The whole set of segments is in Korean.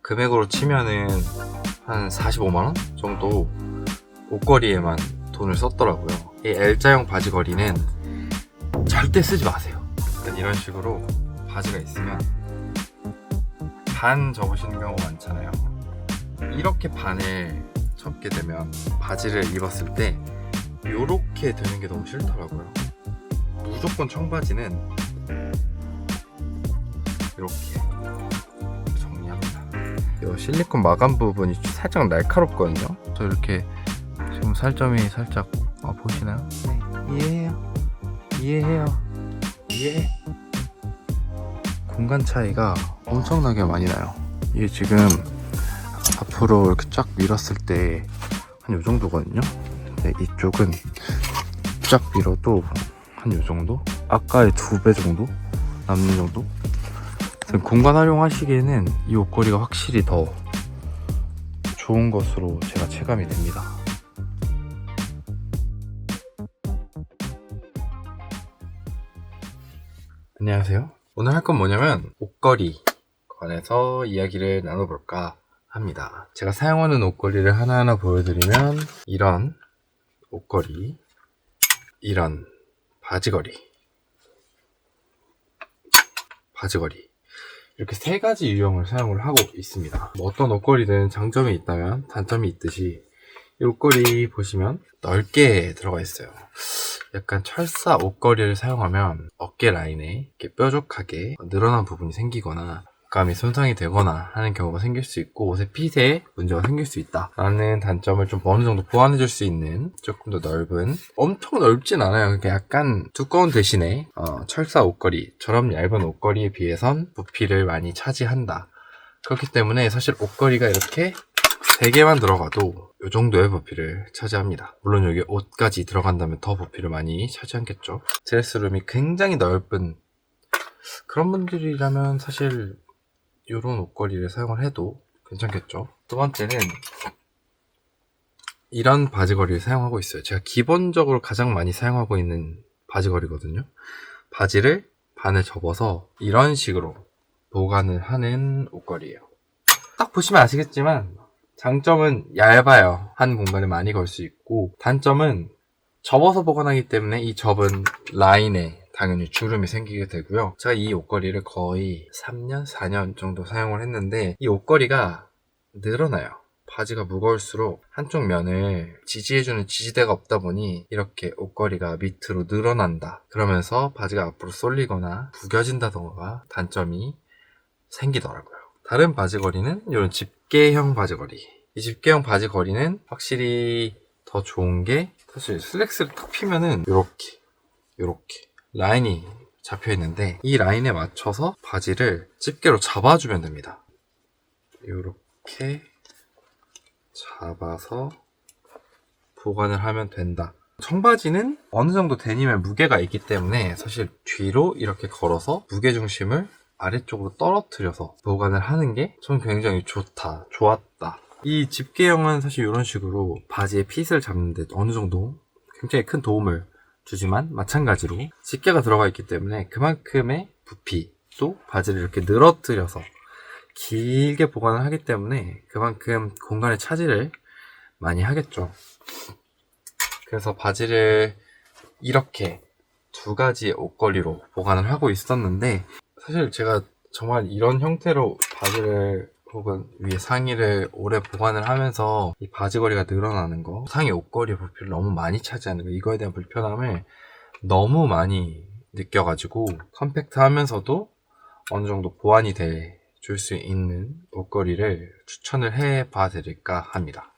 금액으로 치면은 한 45만원 정도 옷걸이에만 돈을 썼더라고요. 이 L자형 바지걸이는 절대 쓰지 마세요. 일단 이런 식으로 바지가 있으면 반 접으시는 경우가 많잖아요. 이렇게 반을 접게 되면 바지를 입었을 때 이렇게 되는 게 너무 싫더라고요. 무조건 청바지는 이렇게 정리합니다. 이 실리콘 마감 부분이 살짝 날카롭거든요. 저 이렇게 지금 살점이 살짝 보시나요? 네, 이해해요. 이해. 공간 차이가 엄청나게 많이 나요. 이게 지금 앞으로 이렇게 쫙 밀었을 때 한 요 정도거든요. 근데 이쪽은 쫙 밀어도 한 요 정도? 아까의 2배 정도? 남는 정도? 공간 활용하시기에는 이 옷걸이가 확실히 더 좋은 것으로 제가 체감이 됩니다. 안녕하세요. 오늘 할 건 뭐냐면 옷걸이 관해서 이야기를 나눠볼까 합니다. 제가 사용하는 옷걸이를 하나하나 보여드리면 이런 옷걸이, 이런 바지걸이 이렇게 세 가지 유형을 사용을 하고 있습니다. 어떤 옷걸이든 장점이 있다면 단점이 있듯이 이 옷걸이 보시면 넓게 들어가 있어요. 약간 철사 옷걸이를 사용하면 어깨 라인에 이렇게 뾰족하게 늘어난 부분이 생기거나 감이 손상이 되거나 하는 경우가 생길 수 있고 옷의 핏에 문제가 생길 수 있다 라는 단점을 좀 어느 정도 보완해 줄 수 있는 조금 더 넓은, 엄청 넓진 않아요. 그러니까 약간 두꺼운 대신에 철사 옷걸이처럼 얇은 옷걸이에 비해선 부피를 많이 차지한다. 그렇기 때문에 사실 옷걸이가 이렇게 3개만 들어가도 이 정도의 부피를 차지합니다. 물론 여기 옷까지 들어간다면 더 부피를 많이 차지하겠죠. 드레스룸이 굉장히 넓은 그런 분들이라면 사실 이런 옷걸이를 사용을 해도 괜찮겠죠. 두 번째는 이런 바지걸이를 사용하고 있어요. 제가 기본적으로 가장 많이 사용하고 있는 바지걸이거든요. 바지를 반을 접어서 이런 식으로 보관을 하는 옷걸이에요. 딱 보시면 아시겠지만 장점은 얇아요. 한 공간에 많이 걸 수 있고, 단점은 접어서 보관하기 때문에 이 접은 라인에 당연히 주름이 생기게 되고요. 제가 이 옷걸이를 거의 3년, 4년 정도 사용을 했는데 이 옷걸이가 늘어나요. 바지가 무거울수록 한쪽 면을 지지해주는 지지대가 없다 보니 이렇게 옷걸이가 밑으로 늘어난다. 그러면서 바지가 앞으로 쏠리거나 구겨진다던가 단점이 생기더라고요. 다른 바지걸이는 이런 집게형 바지걸이. 이 집게형 바지걸이는 확실히 더 좋은 게 사실 슬랙스를 탁 피면은 이렇게 라인이 잡혀 있는데 이 라인에 맞춰서 바지를 집게로 잡아주면 됩니다. 이렇게 잡아서 보관을 하면 된다. 청바지는 어느 정도 데님의 무게가 있기 때문에 사실 뒤로 이렇게 걸어서 무게중심을 아래쪽으로 떨어뜨려서 보관을 하는 게 저는 굉장히 좋았다. 이 집게형은 사실 이런 식으로 바지의 핏을 잡는 데 어느 정도 굉장히 큰 도움을 주지만 마찬가지로 집게가 들어가 있기 때문에 그만큼의 부피 또 바지를 이렇게 늘어뜨려서 길게 보관을 하기 때문에 그만큼 공간의 차지를 많이 하겠죠. 그래서 바지를 이렇게 2가지의 옷걸이로 보관을 하고 있었는데 사실 제가 정말 이런 형태로 바지를 혹은 위에 상의를 오래 보관을 하면서 이 바지걸이가 늘어나는 거, 상의 옷걸이의 부피를 너무 많이 차지하는 거, 이거에 대한 불편함을 너무 많이 느껴가지고 컴팩트하면서도 어느 정도 보완이 돼 줄 수 있는 옷걸이를 추천을 해봐 드릴까 합니다.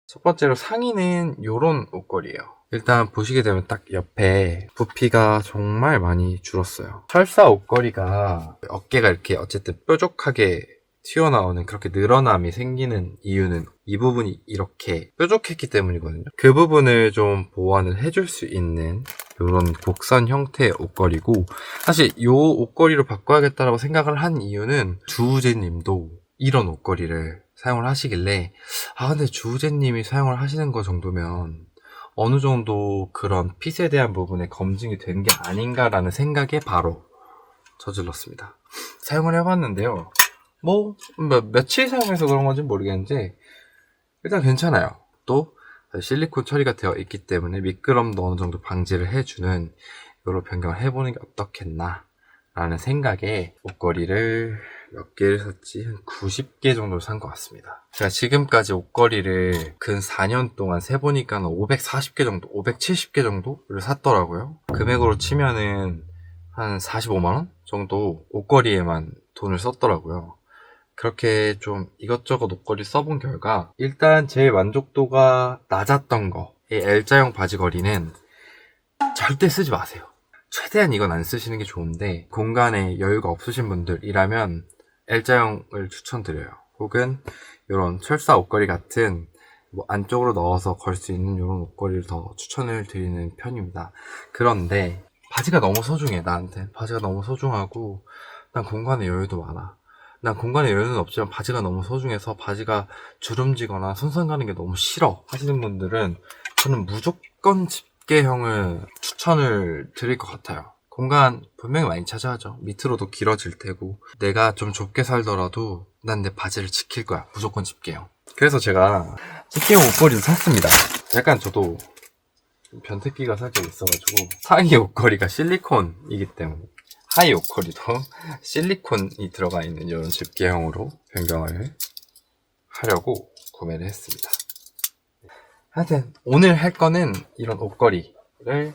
첫 번째로 상의는 이런 옷걸이에요. 일단 보시게 되면 딱 옆에 부피가 정말 많이 줄었어요. 철사 옷걸이가 어깨가 이렇게 어쨌든 뾰족하게 튀어나오는 그렇게 늘어남이 생기는 이유는 이 부분이 이렇게 뾰족했기 때문이거든요. 그 부분을 좀 보완을 해줄 수 있는 이런 곡선 형태의 옷걸이고, 사실 이 옷걸이로 바꿔야겠다라고 생각을 한 이유는 주우재님도 이런 옷걸이를 사용을 하시길래 근데 주우재님이 사용을 하시는 거 정도면 어느 정도 그런 핏에 대한 부분에 검증이 된 게 아닌가라는 생각에 바로 저질렀습니다. 사용을 해봤는데요. 며칠 사용해서 그런 건지 모르겠는데 일단 괜찮아요. 또 실리콘 처리가 되어 있기 때문에 미끄럼도 어느 정도 방지를 해주는 이런 변경을 해보는 게 어떻겠나 라는 생각에 옷걸이를 몇 개를 샀지? 한 90개 정도를 산 것 같습니다. 제가 지금까지 옷걸이를 근 4년 동안 세보니까 540개 정도, 570개 정도를 샀더라고요. 금액으로 치면은 한 45만원 정도 옷걸이에만 돈을 썼더라고요. 그렇게 좀 이것저것 옷걸이 써본 결과 일단 제일 만족도가 낮았던 거, 이 L자형 바지걸이는 절대 쓰지 마세요. 최대한 이건 안 쓰시는 게 좋은데 공간에 여유가 없으신 분들이라면 L자형을 추천드려요. 혹은 이런 철사 옷걸이 같은 안쪽으로 넣어서 걸 수 있는 이런 옷걸이를 더 추천을 드리는 편입니다. 그런데 바지가 너무 소중해. 나한테 바지가 너무 소중하고 난 공간에 여유도 많아. 난 공간에 여유는 없지만 바지가 너무 소중해서 바지가 주름지거나 손상 가는 게 너무 싫어 하시는 분들은 저는 무조건 집게형을 추천을 드릴 것 같아요. 공간 분명히 많이 차지하죠. 밑으로도 길어질 테고 내가 좀 좁게 살더라도 난 내 바지를 지킬 거야. 무조건 집게형. 그래서 제가 집게형 옷걸이를 샀습니다. 약간 저도 변태기가 살짝 있어가지고 상의 옷걸이가 실리콘이기 때문에 하의 옷걸이도 실리콘이 들어가 있는 이런 집게형으로 변경을 하려고 구매를 했습니다. 하여튼 오늘 할 거는 이런 옷걸이를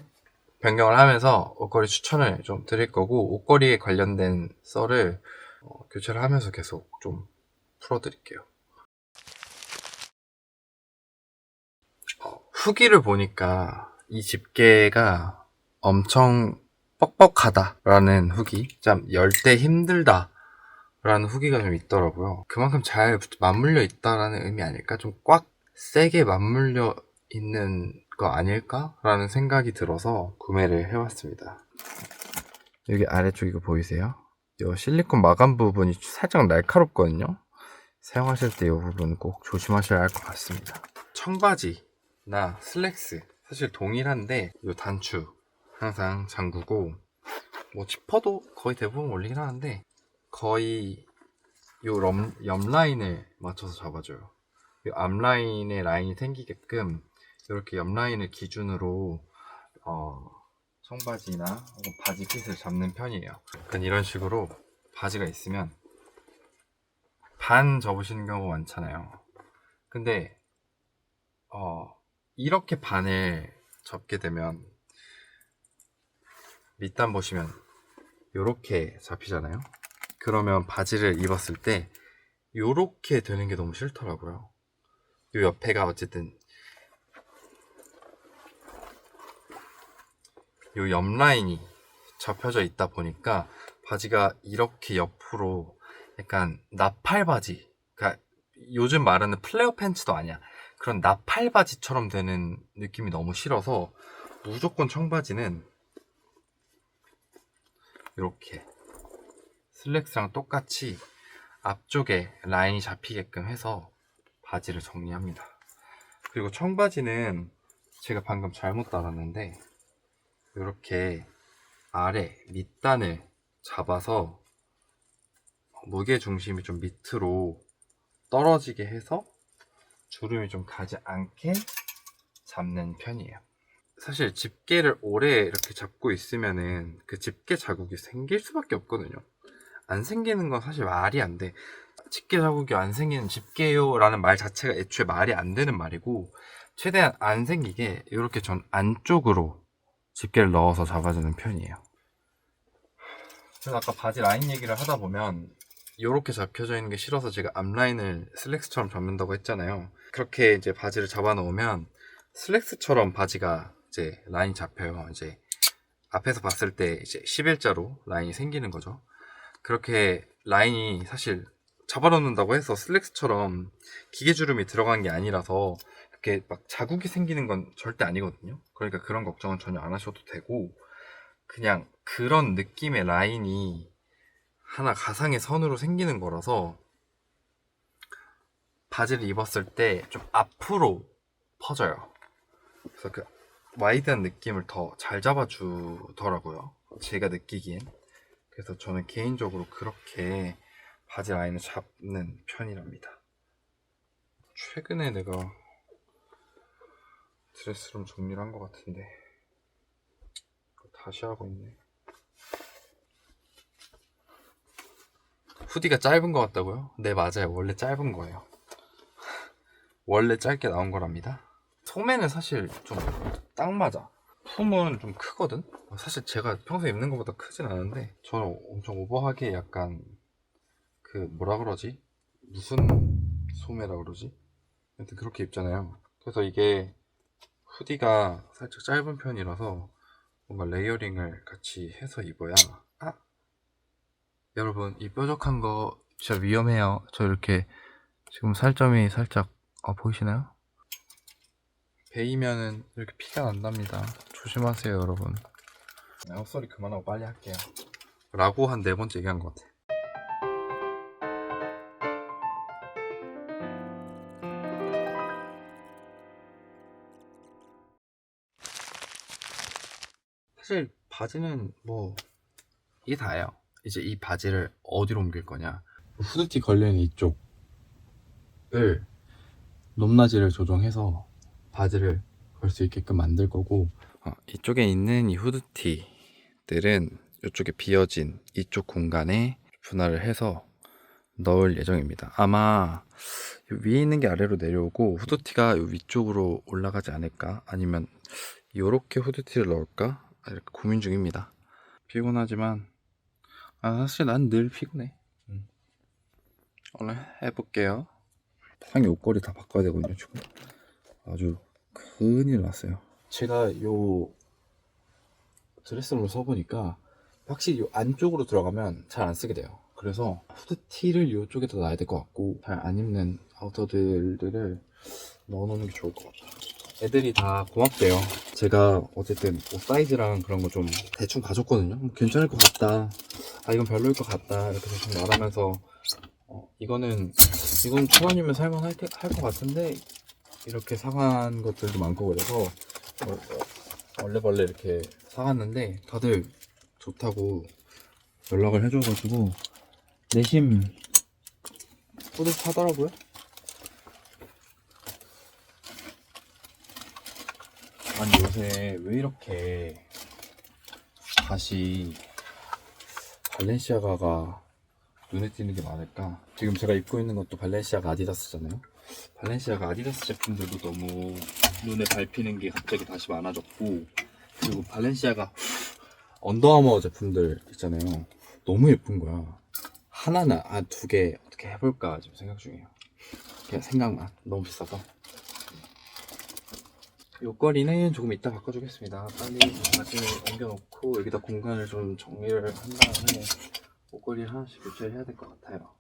변경을 하면서 옷걸이 추천을 좀 드릴 거고 옷걸이에 관련된 썰을 교체를 하면서 계속 좀 풀어드릴게요. 후기를 보니까 이 집게가 엄청 뻑뻑하다라는 후기, 참 열 때 힘들다라는 후기가 좀 있더라고요. 그만큼 잘 맞물려 있다라는 의미 아닐까? 좀 꽉 세게 맞물려 있는 거 아닐까라는 생각이 들어서 구매를 해왔습니다. 여기 아래쪽 이거 보이세요? 이 실리콘 마감 부분이 살짝 날카롭거든요. 사용하실 때 이 부분 꼭 조심하셔야 할 것 같습니다. 청바지나 슬랙스 사실 동일한데 이 단추 항상 잠그고 지퍼도 거의 대부분 올리긴 하는데 거의 요 옆 라인을 맞춰서 잡아줘요. 이 앞라인에 라인이 생기게끔 이렇게 옆 라인을 기준으로 청바지나 혹은 바지 핏을 잡는 편이에요. 약간 이런 식으로 바지가 있으면 반 접으시는 경우가 많잖아요. 근데 이렇게 반을 접게 되면 밑단 보시면 이렇게 잡히잖아요. 그러면 바지를 입었을 때 이렇게 되는 게 너무 싫더라고요. 이 옆에가 어쨌든 이 옆 라인이 접혀져 있다 보니까 바지가 이렇게 옆으로 약간 나팔 바지, 그러니까 요즘 말하는 플레어 팬츠도 아니야. 그런 나팔 바지처럼 되는 느낌이 너무 싫어서 무조건 청바지는 이렇게 슬랙스랑 똑같이 앞쪽에 라인이 잡히게끔 해서 바지를 정리합니다. 그리고 청바지는 제가 방금 잘못 달았는데 이렇게 아래 밑단을 잡아서 무게 중심이 좀 밑으로 떨어지게 해서 주름이 좀 가지 않게 잡는 편이에요. 사실 집게를 오래 이렇게 잡고 있으면은 그 집게 자국이 생길 수밖에 없거든요. 안 생기는 건 사실 말이 안 돼. 집게 자국이 안 생기는 집게요 라는 말 자체가 애초에 말이 안 되는 말이고 최대한 안 생기게 이렇게 전 안쪽으로 집게를 넣어서 잡아주는 편이에요. 그래서 아까 바지 라인 얘기를 하다 보면 이렇게 잡혀져 있는 게 싫어서 제가 앞라인을 슬랙스처럼 잡는다고 했잖아요. 그렇게 이제 바지를 잡아 놓으면 슬랙스처럼 바지가 이제 라인이 잡혀요. 이제 앞에서 봤을 때 이제 11자로 라인이 생기는 거죠. 그렇게 라인이 사실 잡아놓는다고 해서 슬랙스처럼 기계주름이 들어간 게 아니라서 이렇게 막 자국이 생기는 건 절대 아니거든요. 그러니까 그런 걱정은 전혀 안 하셔도 되고 그냥 그런 느낌의 라인이 하나 가상의 선으로 생기는 거라서 바지를 입었을 때 좀 앞으로 퍼져요. 그래서 그 와이드한 느낌을 더 잘 잡아주더라고요. 제가 느끼기엔. 그래서 저는 개인적으로 그렇게 바지 라인을 잡는 편이랍니다. 최근에 내가 드레스룸 정리를 한 것 같은데 다시 하고 있네. 후디가 짧은 것 같다고요? 네, 맞아요. 원래 짧은 거예요. 원래 짧게 나온 거랍니다. 소매는 사실 좀 딱 맞아. 품은 좀 크거든? 사실 제가 평소에 입는 것보다 크진 않은데 저는 엄청 오버하게 약간 그 뭐라 그러지? 무슨 소매라 그러지? 하여튼 그렇게 입잖아요. 그래서 이게 후디가 살짝 짧은 편이라서 뭔가 레이어링을 같이 해서 입어야. 아! 여러분, 이 뾰족한 거 진짜 위험해요. 저 이렇게 지금 살점이 살짝 보이시나요? 베이면은 이렇게 피가 난답니다. 조심하세요, 여러분. 헛소리 그만하고 빨리 할게요. 라고 한 4번째 얘기한 것 같아. 사실 바지는 뭐 이게 다예요. 이제 이 바지를 어디로 옮길 거냐. 후드티 걸려있는 이쪽을 높낮이를 조정해서 바지를 걸 수 있게끔 만들 거고, 이쪽에 있는 이 후드티들은 이쪽에 비어진 이쪽 공간에 분할을 해서 넣을 예정입니다. 아마 위에 있는 게 아래로 내려오고 후드티가 위쪽으로 올라가지 않을까, 아니면 이렇게 후드티를 넣을까, 이렇게 고민 중입니다. 피곤하지만 사실 난 늘 피곤해. 오늘 해볼게요. 상의 옷걸이 다 바꿔야 되거든요. 지금 아주 큰일 났어요. 제가 요 드레스룸을 써보니까 확실히 요 안쪽으로 들어가면 잘 안 쓰게 돼요. 그래서 후드티를 이쪽에다 놔야 될 것 같고, 잘 안 입는 아우터들을 넣어놓는 게 좋을 것 같아요. 애들이 다 고맙대요. 제가 어쨌든 옷 사이즈랑 그런 거 좀 대충 봐줬거든요. 괜찮을 것 같다, 이건 별로일 것 같다, 이렇게 대충 말하면서 이건 초반이면 살만할 것 같은데 이렇게 사간 것들도 많고, 그래서 얼레벌레 이렇게 사갔는데 다들 좋다고 연락을 해줘가지고 내심 뿌듯하더라고요. 아니, 요새 왜 이렇게 다시 발렌시아가가 눈에 띄는 게 많을까? 지금 제가 입고 있는 것도 발렌시아가 아디다스잖아요. 발렌시아가 아디다스 제품들도 너무 눈에 밟히는 게 갑자기 다시 많아졌고, 그리고 발렌시아가 언더아머 제품들 있잖아요. 너무 예쁜 거야. 하나나 2개 어떻게 해볼까 지금 생각 중이에요. 그냥 생각만. 너무 비싸서. 옷걸이는 조금 이따 바꿔주겠습니다. 빨리 바지를 옮겨놓고 여기다 공간을 좀 정리를 한 다음에 옷걸이를 하나씩 교체를 해야 될 것 같아요.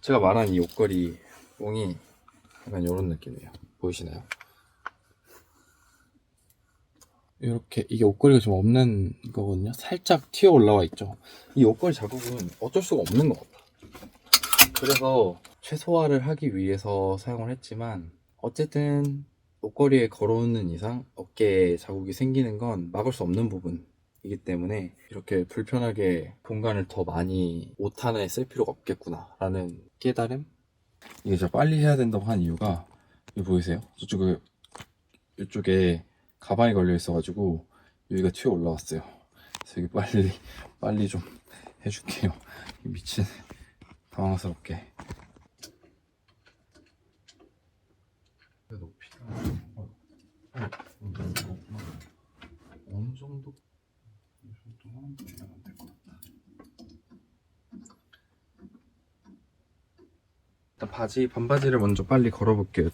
제가 말한 이 옷걸이 뽕이 약간 이런 느낌이에요. 보이시나요? 이렇게, 이게 옷걸이가 좀 없는 거거든요. 살짝 튀어 올라와 있죠. 이 옷걸이 자국은 어쩔 수가 없는 것 같아. 그래서 최소화를 하기 위해서 사용을 했지만, 어쨌든 옷걸이에 걸어오는 이상 어깨에 자국이 생기는 건 막을 수 없는 부분이기 때문에 이렇게 불편하게 공간을 더 많이 옷 하나에 쓸 필요가 없겠구나 라는 깨달음? 이게 제가 빨리 해야 된다고 한 이유가, 이거 보이세요? 이쪽에 가방이 걸려 있어가지고 여기가 튀어 올라왔어요. 그래서 여기 빨리 좀 해줄게요. 미친, 당황스럽게. 높이가 어느 정도 하면 될 것 같다. 일단 반바지를 먼저 빨리 걸어볼게요.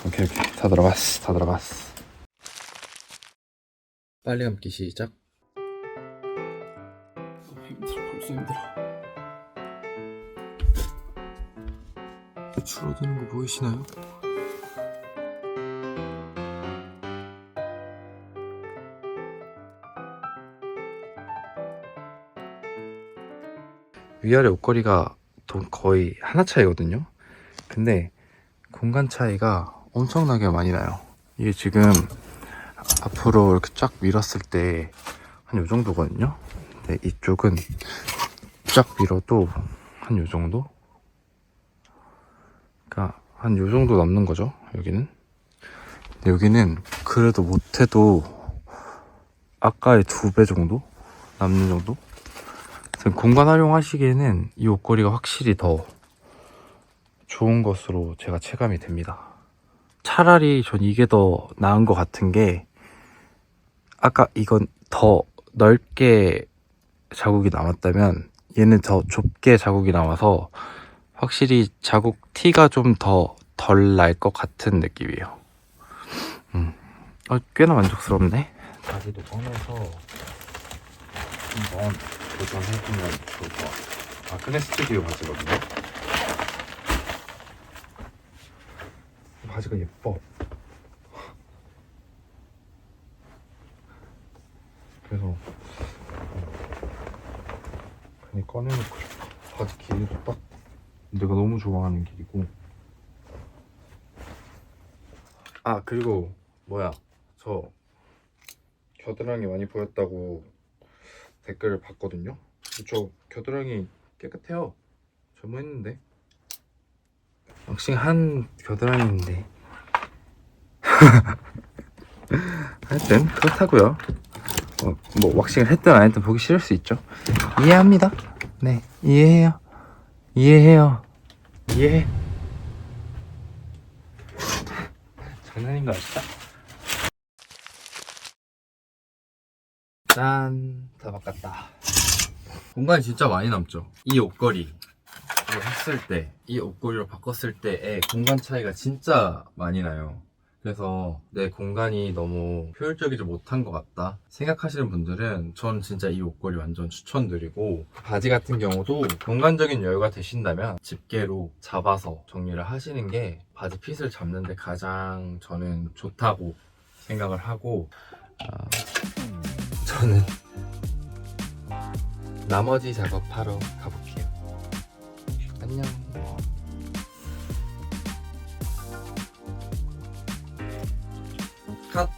오케이. 다 들어갔어. 빨리 감기 시작. 벌써 힘들어. 줄어드는 거 보이시나요? 위아래 옷걸이가 거의 하나 차이거든요. 근데 공간 차이가 엄청나게 많이 나요. 이게 지금 앞으로 이렇게 쫙 밀었을 때 한 요 정도거든요. 근데 이쪽은 쫙 밀어도 한 요 정도? 그러니까 한 요 정도 남는 거죠, 여기는. 근데 여기는 그래도 못해도 아까의 2배 정도? 남는 정도? 공간 활용하시기에는 이 옷걸이가 확실히 더 좋은 것으로 제가 체감이 됩니다. 차라리 전 이게 더 나은 것 같은 게, 아까 이건 더 넓게 자국이 남았다면 얘는 더 좁게 자국이 남아서 확실히 자국 티가 좀 더 덜 날 것 같은 느낌이에요. 꽤나 만족스럽네. 바지도 꺼내서 한번 도전해보면 좋을 것 같아요. 아크네 스튜디오 바지거든요. 바지가 예뻐. 그래서 그냥 꺼내놓고 싶어. 바지 길이도 딱 내가 너무 좋아하는 길이고. 아, 그리고 뭐야, 저 겨드랑이 많이 보였다고 댓글을 봤거든요. 저 겨드랑이 깨끗해요. 전무했는데. 왁싱한 겨드랑이인데 하여튼 그렇다고요. 뭐 왁싱을 했든 안 했든 보기 싫을 수 있죠. 이해합니다. 네, 이해해요. 이해해요. 이해해. 장난인 거 아시죠? 짠, 다 바꿨다. 공간이 진짜 많이 남죠. 이 옷걸이 이거 했을 때, 이 옷걸이로 바꿨을 때의 공간 차이가 진짜 많이 나요. 그래서 내 공간이 너무 효율적이지 못한 것 같다 생각하시는 분들은 전 진짜 이 옷걸이 완전 추천드리고, 바지 같은 경우도 공간적인 여유가 되신다면 집게로 잡아서 정리를 하시는 게 바지 핏을 잡는 데 가장 저는 좋다고 생각을 하고, 저는 나머지 작업하러 가볼게요. 안녕. 컷.